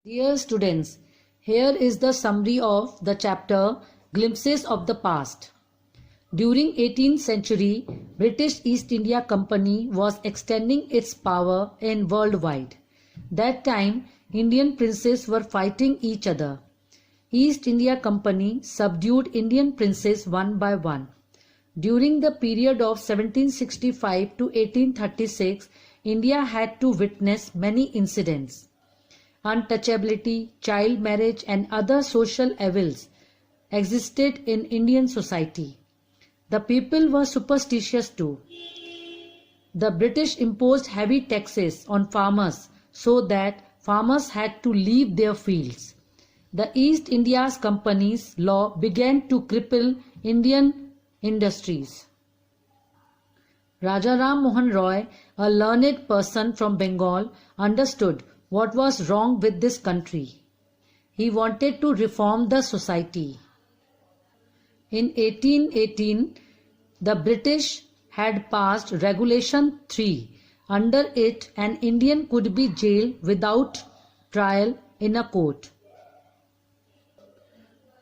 Dear students, here is the summary of the chapter Glimpses of the Past. During 18th century, British East India Company was extending its power in worldwide. That time, Indian princes were fighting each other. East India Company subdued Indian princes one by one. During the period of 1765 to 1836, India had to witness many incidents. Untouchability, child marriage and other social evils existed in Indian society. The people were superstitious too. The British imposed heavy taxes on farmers so that farmers had to leave their fields. The East India Company's law began to cripple Indian industries. Raja Ram Mohan Roy, a learned person from Bengal, understood what was wrong with this country. He wanted to reform the society. In 1818, the British had passed Regulation 3. Under it, an Indian could be jailed without trial in a court.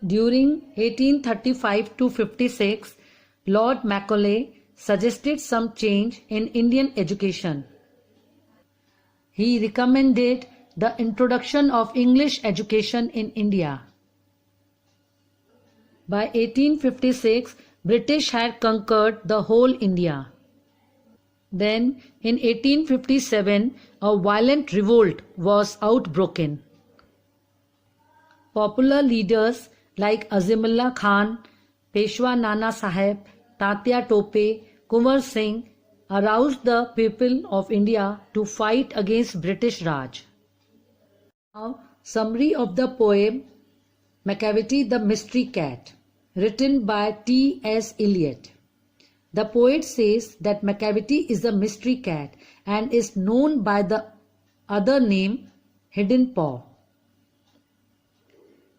During 1835 to 56, Lord Macaulay suggested some change in Indian education. He recommended the introduction of English education in India. By 1856, British had conquered the whole India. Then, in 1857, a violent revolt was outbroken. Popular leaders like Azimullah Khan, Peshwa Nana Sahib, Tatya Tope, Kunwar Singh aroused the people of India to fight against British Raj. Now, summary of the poem Macavity the Mystery Cat, written by T.S. Eliot. The poet says that Macavity is a mystery cat and is known by the other name Hidden Paw.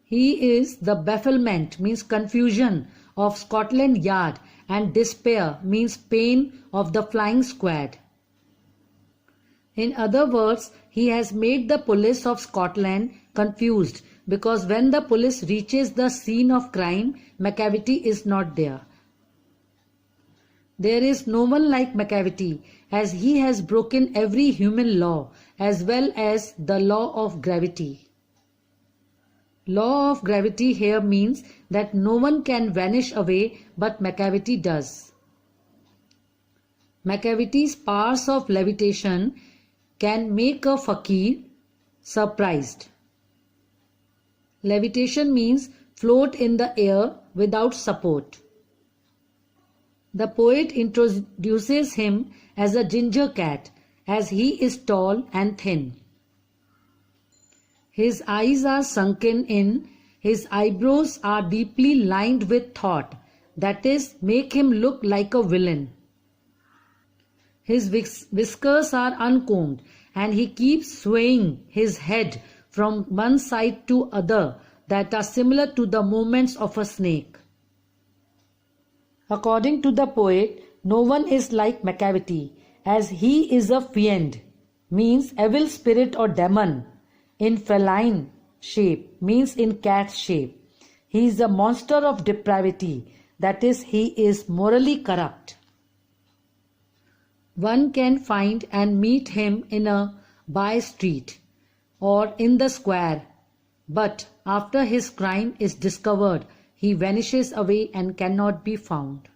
He is the bafflement, means confusion, of Scotland Yard, and despair, means pain, of the flying squad. In other words, he has made the police of Scotland confused because when the police reaches the scene of crime, Macavity is not there. There is no one like Macavity, as he has broken every human law as well as the law of gravity. Law of gravity here means that no one can vanish away, but Macavity does. Macavity's powers of levitation can make a fakir surprised. Levitation means float in the air without support. The poet introduces him as a ginger cat, as he is tall and thin. His eyes are sunken in, his eyebrows are deeply lined with thought, that is, make him look like a villain. His whiskers are uncombed and he keeps swaying his head from one side to other that are similar to the movements of a snake. According to the poet, no one is like Macavity, as he is a fiend, means evil spirit or demon, in feline shape, means in cat shape. He is a monster of depravity, that is, he is morally corrupt. One can find and meet him in a by street or in the square, but after his crime is discovered, he vanishes away and cannot be found.